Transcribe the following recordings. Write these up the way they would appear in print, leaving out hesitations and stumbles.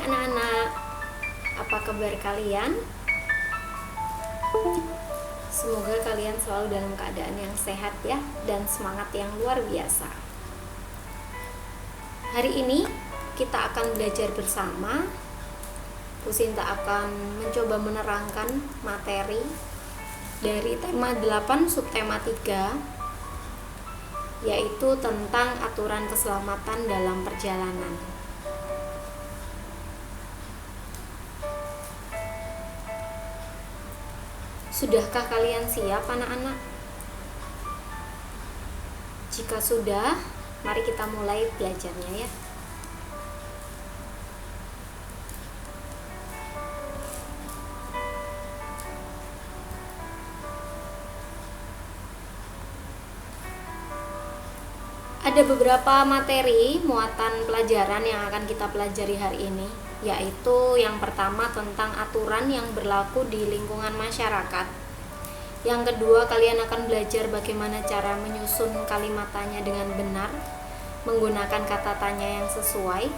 anak-anak, apa kabar kalian? Semoga kalian selalu dalam keadaan yang sehat ya, dan semangat yang luar biasa. Hari ini kita akan belajar bersama. Bu Sinta akan mencoba menerangkan materi dari tema 8 subtema 3, yaitu tentang aturan keselamatan dalam perjalanan. Sudahkah kalian siap anak-anak? Jika sudah, mari kita mulai belajarnya ya. Ada beberapa materi muatan pelajaran yang akan kita pelajari hari ini, yaitu yang pertama tentang aturan yang berlaku di lingkungan masyarakat. Yang kedua, kalian akan belajar bagaimana cara menyusun kalimat tanya dengan benar, menggunakan kata tanya yang sesuai.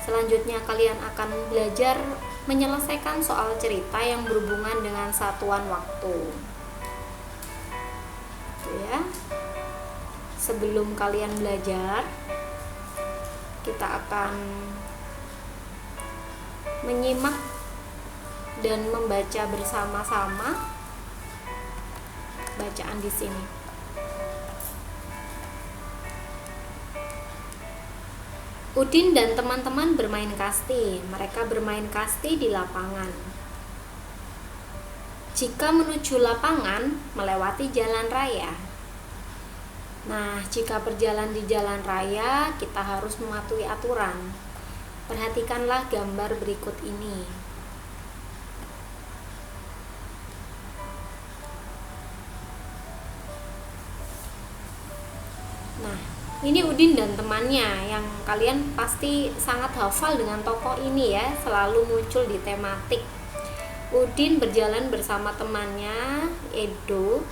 Selanjutnya, kalian akan belajar menyelesaikan soal cerita yang berhubungan dengan satuan waktu. Itu ya. Sebelum kalian belajar, kita akan menyimak dan membaca bersama-sama bacaan di sini. Udin dan teman-teman bermain kasti. Mereka bermain kasti di lapangan. Jika menuju lapangan, melewati jalan raya. Nah, jika berjalan di jalan raya, kita harus mematuhi aturan. Perhatikanlah gambar berikut ini. Nah, ini Udin dan temannya yang kalian pasti sangat hafal dengan tokoh ini ya, selalu muncul di tematik. Udin berjalan bersama temannya, Edo.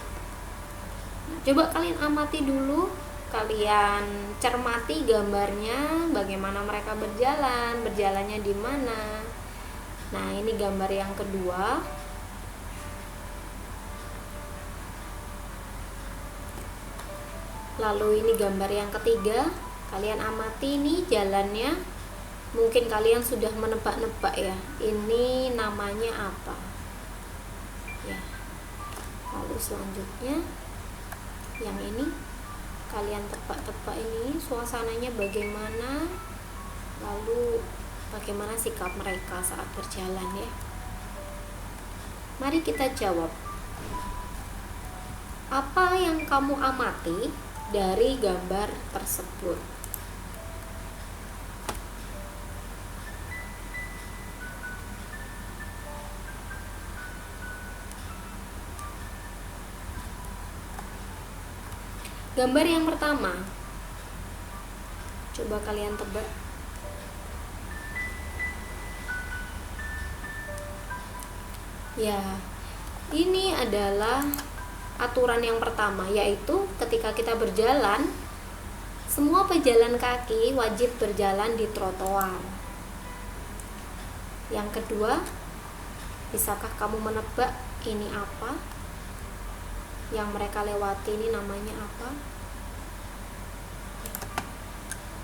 Coba kalian amati dulu, kalian cermati gambarnya, bagaimana mereka berjalannya di mana. Nah, ini gambar yang kedua. Lalu ini gambar yang ketiga. Kalian amati nih jalannya. Mungkin kalian sudah menebak-nebak ya, ini namanya apa. Ya. Lalu selanjutnya yang ini kalian tebak-tebak, ini suasananya bagaimana, lalu bagaimana sikap mereka saat berjalan ya. Mari kita jawab. Apa yang kamu amati dari gambar tersebut? Gambar yang pertama, coba kalian tebak. Ya, ini adalah aturan yang pertama, yaitu ketika kita berjalan, semua pejalan kaki wajib berjalan di trotoar. Yang kedua, bisakah kamu menebak ini apa? Yang mereka lewati ini namanya apa?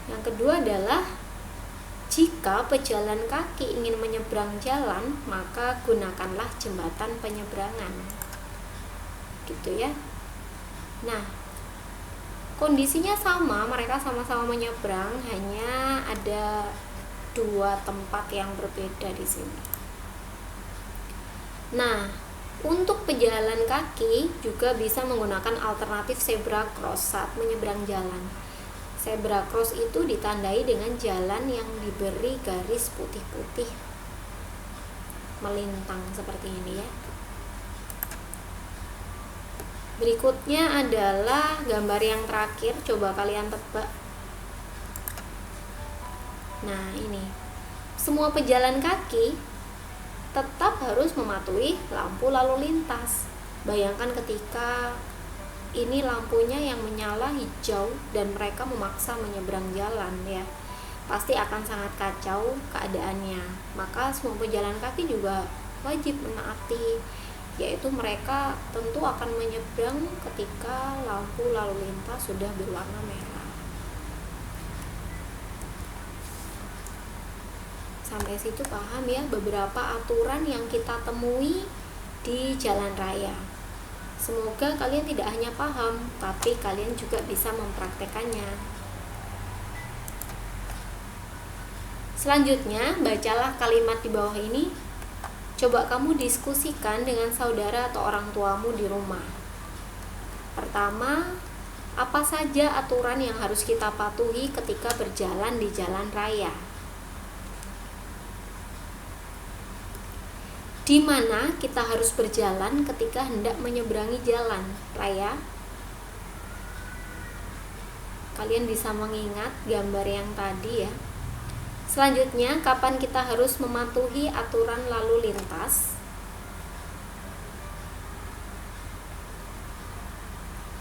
Yang kedua adalah jika pejalan kaki ingin menyeberang jalan, maka gunakanlah jembatan penyeberangan. Gitu ya. Nah, kondisinya sama, mereka sama-sama menyeberang, hanya ada dua tempat yang berbeda di sini. Nah, untuk pejalan kaki juga bisa menggunakan alternatif zebra cross saat menyeberang jalan. Zebra cross itu ditandai dengan jalan yang diberi garis putih-putih melintang seperti ini ya. Berikutnya adalah gambar yang terakhir, coba kalian tebak. Nah, ini. Semua pejalan kaki tetap harus mematuhi lampu lalu lintas. Bayangkan ketika ini lampunya yang menyala hijau dan mereka memaksa menyeberang jalan ya. pasti akan sangat kacau keadaannya. Maka semua pejalan kaki juga wajib menaati, yaitu mereka tentu akan menyeberang ketika lampu lalu lintas sudah berwarna merah. Sampai situ paham ya beberapa aturan yang kita temui di jalan raya. Semoga kalian tidak hanya paham, tapi kalian juga bisa mempraktekannya. Selanjutnya, bacalah kalimat di bawah ini. Coba kamu diskusikan dengan saudara atau orang tuamu di rumah. Pertama, apa saja aturan yang harus kita patuhi ketika berjalan di jalan raya? Di mana kita harus berjalan ketika hendak menyeberangi jalan raya? Kalian bisa mengingat gambar yang tadi ya. Selanjutnya, kapan kita harus mematuhi aturan lalu lintas?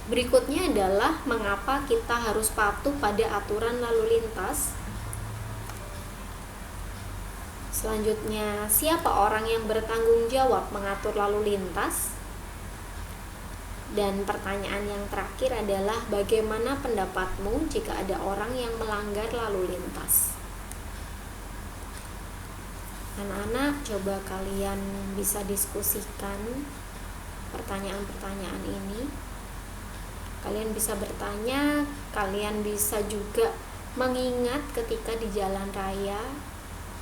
Berikutnya adalah mengapa kita harus patuh pada aturan lalu lintas? Selanjutnya, siapa orang yang bertanggung jawab mengatur lalu lintas? Dan pertanyaan yang terakhir adalah bagaimana pendapatmu jika ada orang yang melanggar lalu lintas? Anak-anak, coba kalian bisa diskusikan pertanyaan-pertanyaan ini. Kalian bisa bertanya, kalian bisa juga mengingat ketika di jalan raya.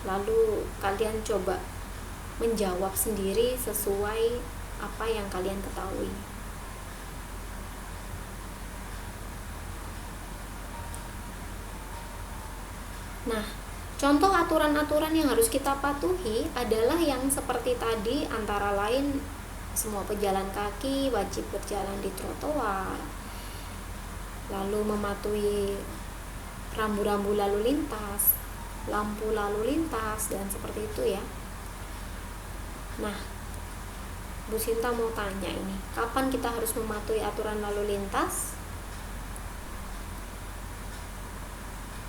Lalu kalian coba menjawab sendiri sesuai apa yang kalian ketahui. Nah, contoh aturan-aturan yang harus kita patuhi adalah yang seperti tadi, antara lain semua pejalan kaki wajib berjalan di trotoar, lalu mematuhi rambu-rambu lalu lintas, lampu lalu lintas, dan seperti itu ya. Nah, Bu Sinta mau tanya ini, kapan kita harus mematuhi aturan lalu lintas?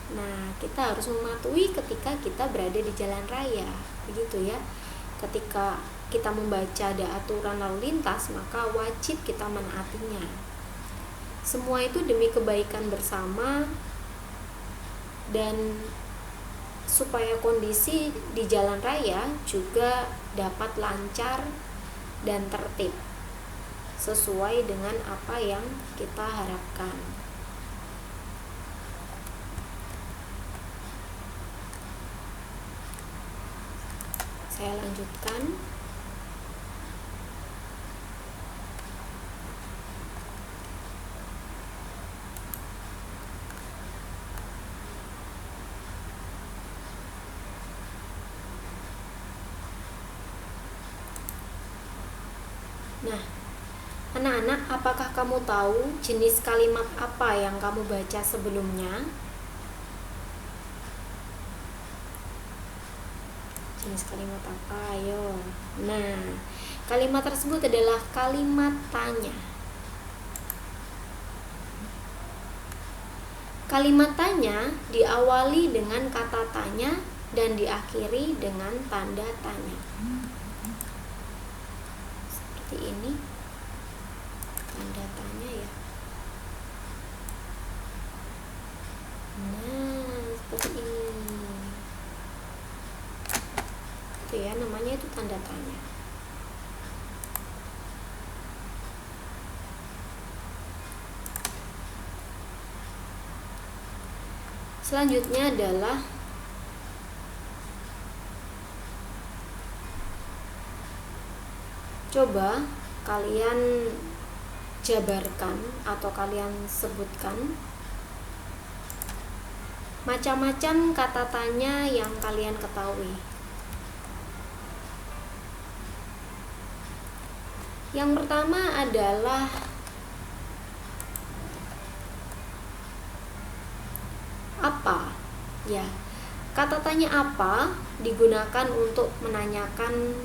Nah, kita harus mematuhi ketika kita berada di jalan raya, begitu ya. Ketika kita membaca ada aturan lalu lintas, maka wajib kita menaatinya. Semua itu demi kebaikan bersama dan supaya kondisi di jalan raya juga dapat lancar dan tertib sesuai dengan apa yang kita harapkan. Saya lanjutkan. Nah, anak-anak, apakah kamu tahu jenis kalimat apa yang kamu baca sebelumnya? Jenis kalimat apa? Ayo. Nah, kalimat tersebut adalah kalimat tanya. Kalimat tanya diawali dengan kata tanya dan diakhiri dengan tanda tanya. Seperti ini tanda tanya ya. Nah, seperti ini. Itu ya, namanya itu tanda tanya. Selanjutnya adalah coba kalian jabarkan atau kalian sebutkan macam-macam kata tanya yang kalian ketahui. Yang pertama adalah apa? Ya, kata tanya apa digunakan untuk menanyakan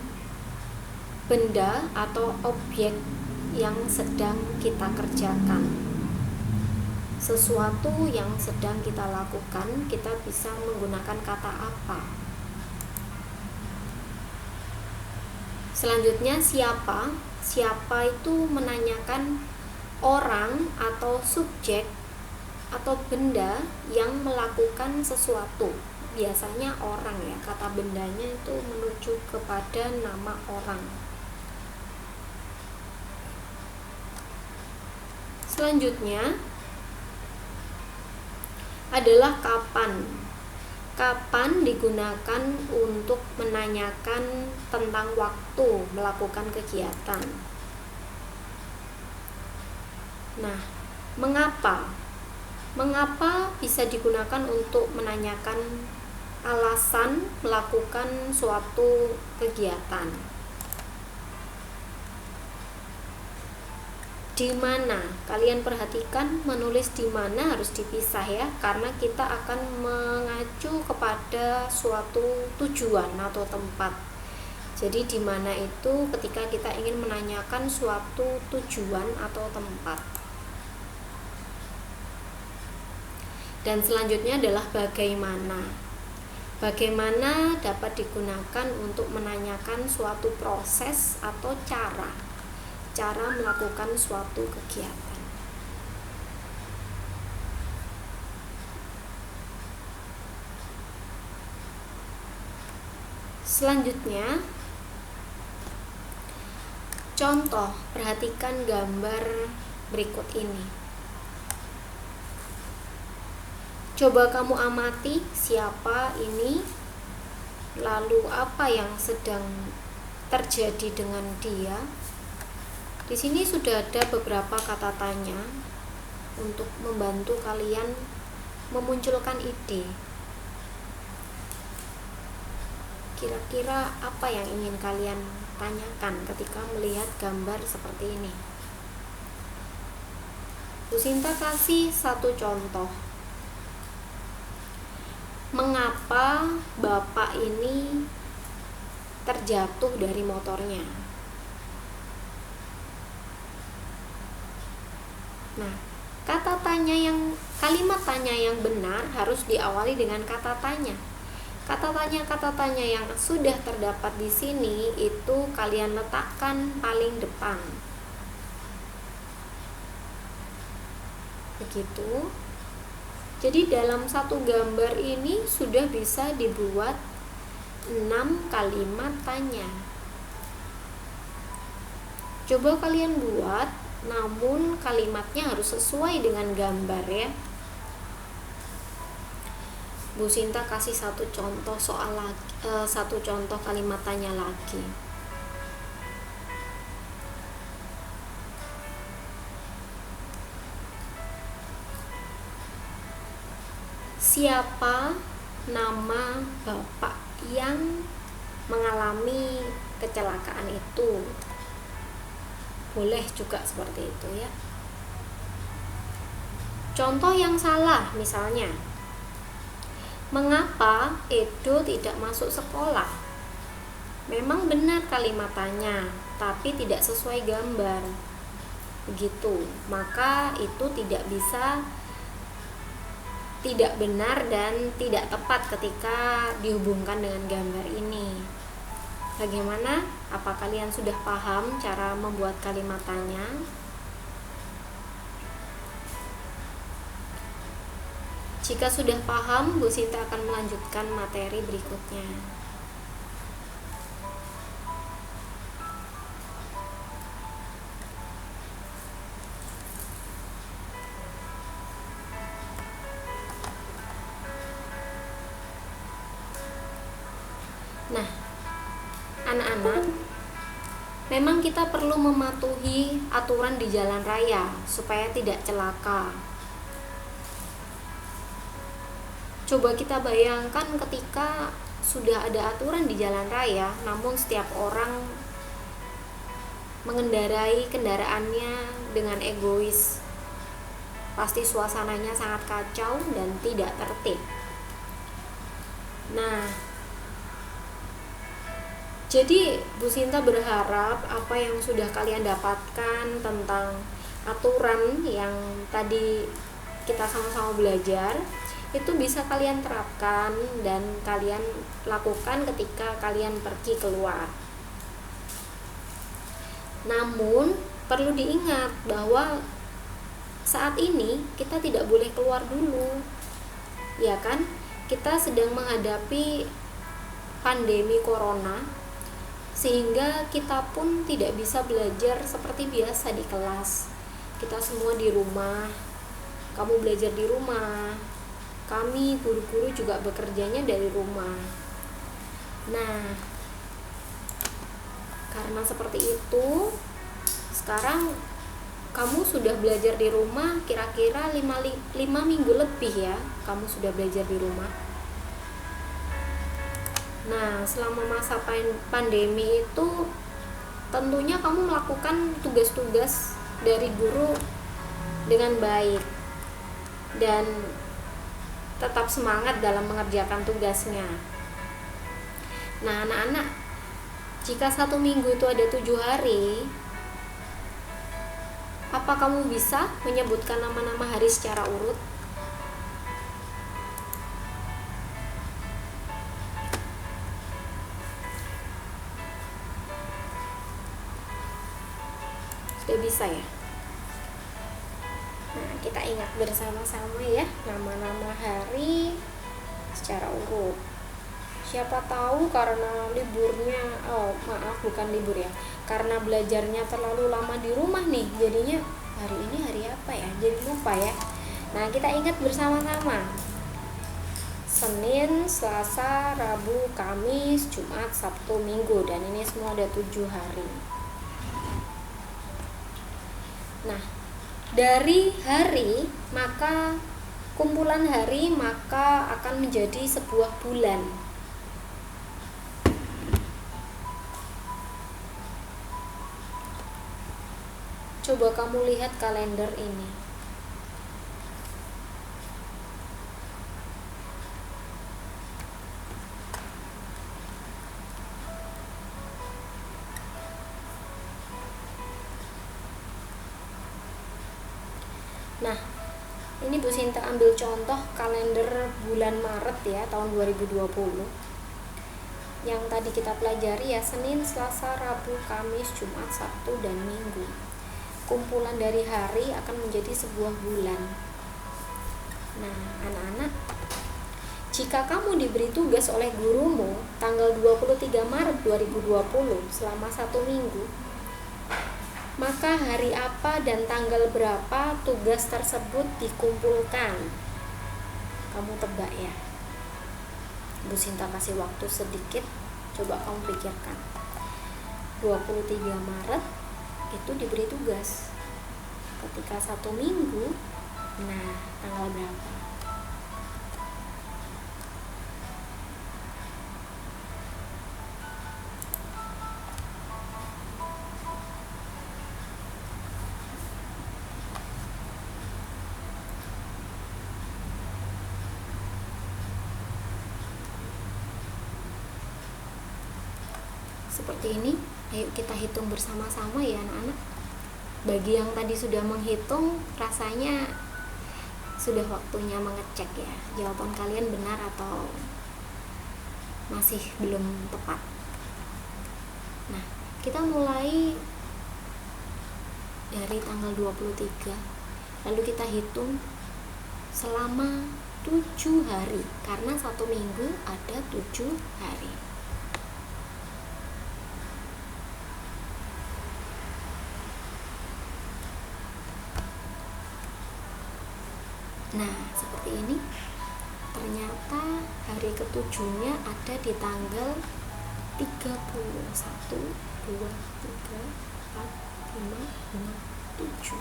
benda atau objek yang sedang kita kerjakan. sesuatu yang sedang kita lakukan, kita bisa menggunakan kata apa. Selanjutnya siapa. Siapa itu menanyakan orang atau subjek atau benda yang melakukan sesuatu. Biasanya orang ya, kata bendanya itu menuju kepada nama orang. Selanjutnya adalah kapan. Kapan digunakan untuk menanyakan tentang waktu melakukan kegiatan. Nah, mengapa? Mengapa bisa digunakan untuk menanyakan alasan melakukan suatu kegiatan? Di mana? Kalian perhatikan menulis di mana harus dipisah ya, karena kita akan mengacu kepada suatu tujuan atau tempat. Jadi di mana itu ketika kita ingin menanyakan suatu tujuan atau tempat. Dan selanjutnya adalah bagaimana. Bagaimana dapat digunakan untuk menanyakan suatu proses atau cara melakukan suatu kegiatan. Selanjutnya, contoh, perhatikan gambar berikut ini. Coba kamu amati siapa ini, lalu apa yang sedang terjadi dengan dia. Di sini sudah ada beberapa kata tanya untuk membantu kalian memunculkan ide. Kira-kira apa yang ingin kalian tanyakan ketika melihat gambar seperti ini? Bu Sinta kasih satu contoh. Mengapa Bapak ini terjatuh dari motornya? Nah, kalimat tanya yang benar harus diawali dengan kata tanya. Kata tanya yang sudah terdapat di sini itu kalian letakkan paling depan. Begitu. Jadi dalam satu gambar ini sudah bisa dibuat 6 kalimat tanya. Coba kalian buat, namun kalimatnya harus sesuai dengan gambar ya. Bu Sinta kasih satu contoh satu contoh kalimat tanya lagi. Siapa nama Bapak yang mengalami kecelakaan itu? Boleh juga seperti itu ya. Contoh yang salah misalnya, mengapa Edo tidak masuk sekolah? Memang benar kalimatannya, tapi tidak sesuai gambar. Begitu, maka itu tidak benar dan tidak tepat ketika dihubungkan dengan gambar ini. Bagaimana? Apa kalian sudah paham cara membuat kalimat tanya? Jika sudah paham, Bu Sinta akan melanjutkan materi berikutnya. Nah, anak-anak, memang kita perlu mematuhi aturan di jalan raya supaya tidak celaka. Coba kita bayangkan ketika sudah ada aturan di jalan raya, namun setiap orang mengendarai kendaraannya dengan egois. Pasti suasananya sangat kacau dan tidak tertib. Nah, jadi Bu Sinta berharap apa yang sudah kalian dapatkan tentang aturan yang tadi kita sama-sama belajar itu bisa kalian terapkan dan kalian lakukan ketika kalian pergi keluar. Namun perlu diingat bahwa saat ini kita tidak boleh keluar dulu, ya kan? Kita sedang menghadapi pandemi corona, sehingga kita pun tidak bisa belajar seperti biasa di kelas. Kita semua di rumah, kamu belajar di rumah, kami guru-guru juga bekerjanya dari rumah. Nah, karena seperti itu, sekarang kamu sudah belajar di rumah kira-kira 5 minggu lebih ya, kamu sudah belajar di rumah. Nah, selama masa pandemi itu tentunya kamu melakukan tugas-tugas dari guru dengan baik dan tetap semangat dalam mengerjakan tugasnya. Nah, anak-anak, jika 1 minggu itu ada 7 hari, apa kamu bisa menyebutkan nama-nama hari secara urut? Sudah bisa ya? Nah, kita ingat bersama-sama ya nama-nama hari secara urut. Siapa tahu karena liburnya, bukan libur ya, karena belajarnya terlalu lama di rumah nih, jadinya hari ini hari apa ya, jadi lupa ya. Nah, kita ingat bersama-sama: Senin, Selasa, Rabu, Kamis, Jumat, Sabtu, Minggu, dan ini semua ada 7 hari. Nah, dari hari maka kumpulan hari maka akan menjadi sebuah bulan. Coba kamu lihat kalender ini. Nah, ini Bu Sinta ambil contoh kalender bulan Maret ya, tahun 2020. Yang tadi kita pelajari ya, Senin, Selasa, Rabu, Kamis, Jumat, Sabtu, dan Minggu. Kumpulan dari hari akan menjadi sebuah bulan. Nah, anak-anak, jika kamu diberi tugas oleh gurumu tanggal 23 Maret 2020 selama 1 minggu, maka hari apa dan tanggal berapa tugas tersebut dikumpulkan? Kamu tebak ya. Bu Sinta kasih waktu sedikit, coba kamu pikirkan. 23 Maret itu diberi tugas. Ketika 1 minggu, nah tanggal berapa? Seperti ini, ayo kita hitung bersama-sama ya anak-anak. Bagi yang tadi sudah menghitung, rasanya sudah waktunya mengecek ya, jawaban kalian benar atau masih belum tepat. Nah, kita mulai dari tanggal 23, lalu kita hitung selama 7 hari, karena 1 minggu ada 7 hari. Nah, seperti ini. Ternyata hari ketujuhnya ada di tanggal 31, 2, 3, 4, 5, 6, 7.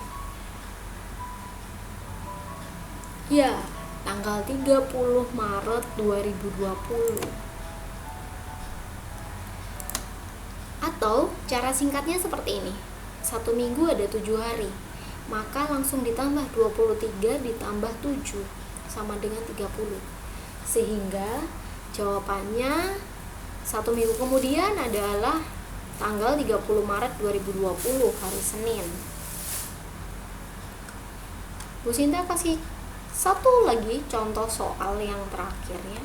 Ya, tanggal 30 Maret 2020. Atau cara singkatnya seperti ini. 1 minggu ada 7 hari. Maka langsung ditambah 23 ditambah 7 sama dengan 30. Sehingga jawabannya 1 minggu kemudian adalah tanggal 30 Maret 2020, hari Senin. Bu Sinta kasih Satu lagi contoh soal yang terakhir ya.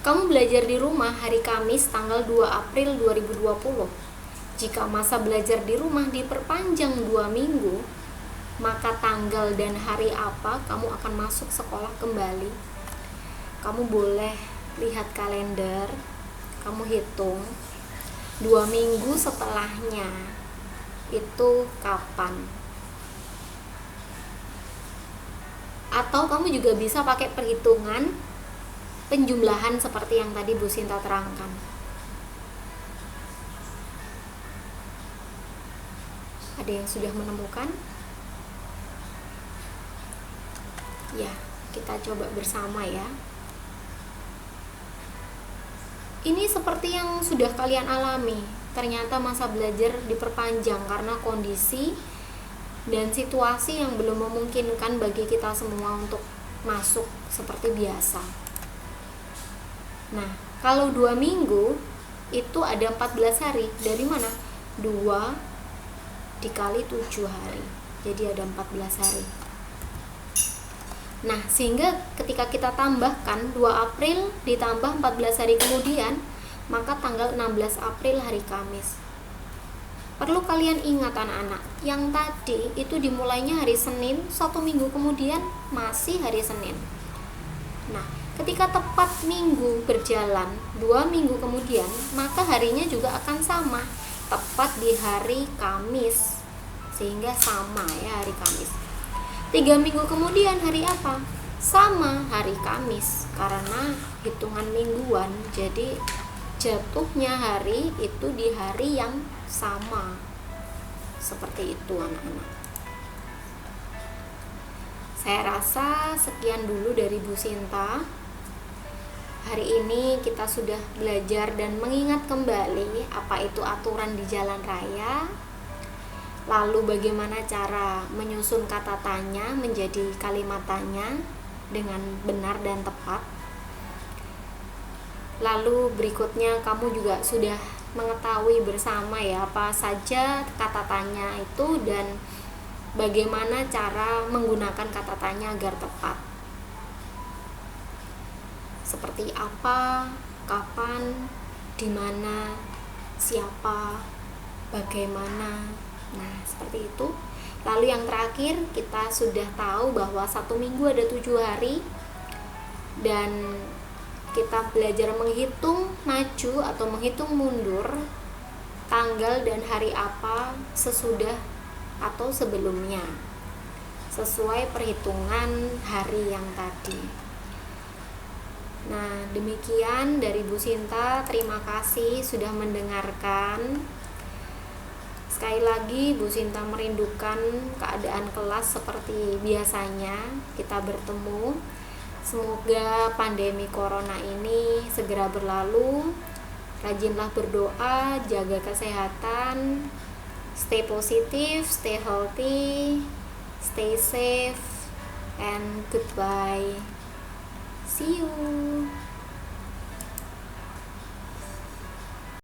Kamu belajar di rumah hari Kamis tanggal 2 April 2020. Jika masa belajar di rumah diperpanjang 2 minggu, maka tanggal dan hari apa kamu akan masuk sekolah kembali? Kamu boleh lihat kalender, kamu hitung 2 minggu setelahnya itu kapan. Atau kamu juga bisa pakai perhitungan penjumlahan seperti yang tadi Bu Sinta terangkan. Ada yang sudah menemukan? Ya, kita coba bersama ya. Ini seperti yang sudah kalian alami. Ternyata masa belajar diperpanjang karena kondisi dan situasi yang belum memungkinkan bagi kita semua untuk masuk seperti biasa. Nah, kalau 2 minggu itu ada 14 hari. Dari mana? 2 dikali 7 hari. Jadi ada 14 hari. Nah, sehingga ketika kita tambahkan 2 April ditambah 14 hari kemudian, maka tanggal 16 April hari Kamis. Perlu kalian ingat anak-anak, yang tadi itu dimulainya hari Senin, 1 minggu kemudian masih hari Senin. Nah, ketika tepat minggu berjalan 2 minggu kemudian, maka harinya juga akan sama, tepat di hari Kamis, sehingga sama ya hari Kamis. 3 minggu kemudian hari apa? Sama, hari Kamis, karena hitungan mingguan, jadi jatuhnya hari itu di hari yang sama. Seperti itu anak-anak. Saya rasa sekian dulu dari Bu Sinta. Hari ini kita sudah belajar dan mengingat kembali apa itu aturan di jalan raya, lalu bagaimana cara menyusun kata tanya menjadi kalimat tanya dengan benar dan tepat. Lalu berikutnya kamu juga sudah mengetahui bersama ya apa saja kata tanya itu dan bagaimana cara menggunakan kata tanya agar tepat. Seperti apa, kapan, di mana, siapa, bagaimana. Nah, seperti itu. Lalu yang terakhir, kita sudah tahu bahwa 1 minggu ada 7 hari dan kita belajar menghitung maju atau menghitung mundur tanggal dan hari apa sesudah atau sebelumnya sesuai perhitungan hari yang tadi. Nah, demikian dari Bu Sinta. Terima kasih sudah mendengarkan. Sekali lagi Bu Sinta merindukan keadaan kelas seperti biasanya kita bertemu. Semoga pandemi corona ini segera berlalu. Rajinlah berdoa, jaga kesehatan, stay positive, stay healthy, stay safe, and goodbye. See you.